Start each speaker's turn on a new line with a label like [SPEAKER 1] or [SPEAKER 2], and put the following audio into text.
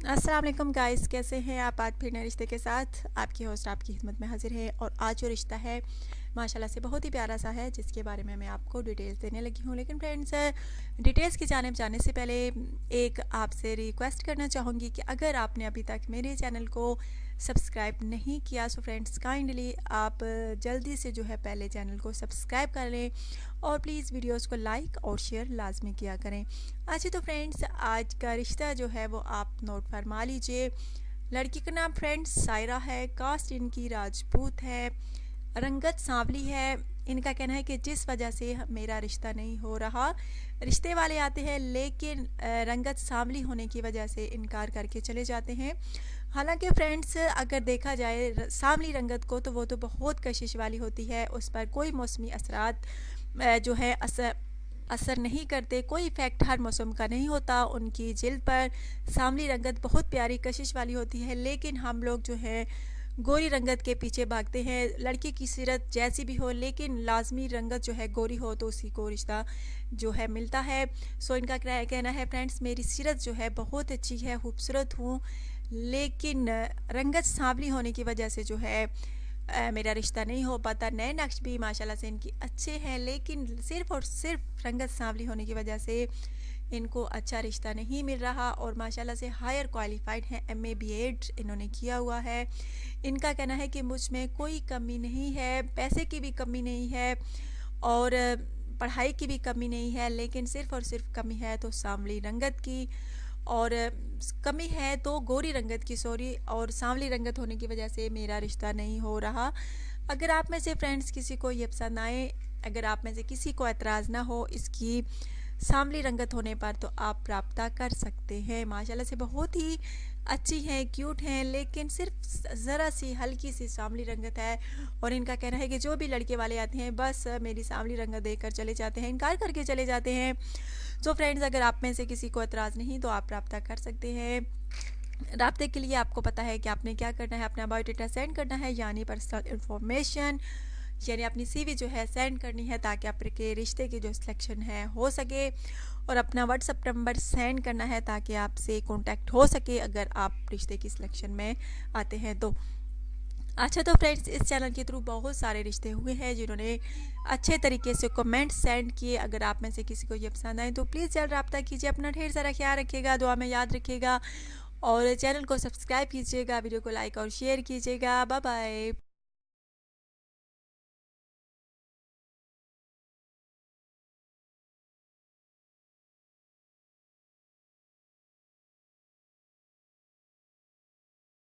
[SPEAKER 1] अस्सलाम वालेकुम गाइस, कैसे हैं आप। आज फिर नए रिश्ते के साथ आपकी होस्ट आपकी खिदमत में हाजिर है। और आज जो रिश्ता है माशाल्लाह से बहुत ही प्यारा सा है, जिसके बारे में मैं आपको डिटेल्स देने लगी हूँ। लेकिन फ्रेंड्स, डिटेल्स की जानिब जाने से पहले एक आपसे रिक्वेस्ट करना चाहूँगी कि अगर आपने अभी तक मेरे चैनल को सब्सक्राइब नहीं किया सो फ्रेंड्स काइंडली आप जल्दी से जो है पहले चैनल को सब्सक्राइब कर लें और प्लीज़ वीडियोस को लाइक और शेयर लाजमी किया करें। अच्छा तो फ्रेंड्स, आज का रिश्ता जो है वो आप नोट फरमा लीजिए। लड़की का नाम फ्रेंड्स सायरा है, कास्ट इनकी राजपूत है, रंगत सांवली है। इनका कहना है कि जिस वजह से मेरा रिश्ता नहीं हो रहा, रिश्ते वाले आते हैं लेकिन रंगत सांवली होने की वजह से इनकार करके चले जाते हैं। हालांकि फ्रेंड्स, अगर देखा जाए सांवली रंगत को तो वो तो बहुत कशिश वाली होती है, उस पर कोई मौसमी असरात जो है असर नहीं करते, कोई इफ़ेक्ट हर मौसम का नहीं होता उनकी जिल्द पर। सांवली रंगत बहुत प्यारी कशिश वाली होती है, लेकिन हम लोग जो है गोरी रंगत के पीछे भागते हैं। लड़की की सीरत जैसी भी हो लेकिन लाजमी रंगत जो है गोरी हो तो उसी को रिश्ता जो है मिलता है। सो इनका कहना है फ्रेंड्स मेरी सीरत जो है बहुत अच्छी है, खूबसूरत हूँ, लेकिन रंगत सांवली होने की वजह से जो है मेरा रिश्ता नहीं हो पाता। नए नक्श भी माशाल्लाह से इनकी अच्छे हैं, लेकिन सिर्फ़ और सिर्फ रंगत सांवली होने की वजह से इनको अच्छा रिश्ता नहीं मिल रहा। और माशाल्लाह से हायर क्वालिफाइड हैं, MA BEd इन्होंने किया हुआ है। इनका कहना है कि मुझ में कोई कमी नहीं है, पैसे की भी कमी नहीं है और पढ़ाई की भी कमी नहीं है, लेकिन सिर्फ़ और सिर्फ कमी है तो सांवली रंगत की, और कमी है तो गोरी रंगत की सॉरी, और सांवली रंगत होने की वजह से मेरा रिश्ता नहीं हो रहा। अगर आप में से फ्रेंड्स किसी को ये पसंद आए, अगर आप में से किसी को एतराज़ ना हो इसकी सांवली रंगत होने पर, तो आप रब्ता कर सकते हैं। माशाल्लाह से बहुत ही अच्छी हैं, क्यूट हैं, लेकिन सिर्फ ज़रा सी हल्की सी सांवली रंगत है। और इनका कहना है कि जो भी लड़के वाले आते हैं बस मेरी सांवली रंगत देकर चले जाते हैं, इनकार करके चले जाते हैं। तो फ्रेंड्स, अगर आप में से किसी को एतराज़ नहीं तो आप रब्ता कर सकते हैं। राब्ते के लिए आपको पता है कि आपने क्या करना है, अपना बायोडाटा सेंड करना है, यानी पर्सनल इन्फॉर्मेशन, यानी अपनी CV जो है सेंड करनी है ताकि आपके रिश्ते की जो सिलेक्शन है हो सके, और अपना व्हाट्सअप नंबर सेंड करना है ताकि आपसे कांटेक्ट हो सके अगर आप रिश्ते की सिलेक्शन में आते हैं तो। अच्छा तो फ्रेंड्स, इस चैनल के थ्रू बहुत सारे रिश्ते हुए हैं जिन्होंने अच्छे तरीके से कमेंट सेंड किए। अगर आप में से किसी को ये पसंद आए तो प्लीज़ जल्द रब्ता कीजिए। अपना ढेर सारा ख्याल रखिएगा, दुआ में याद रखिएगा और चैनल को सब्सक्राइब कीजिएगा, वीडियो को लाइक और शेयर कीजिएगा। Bye bye.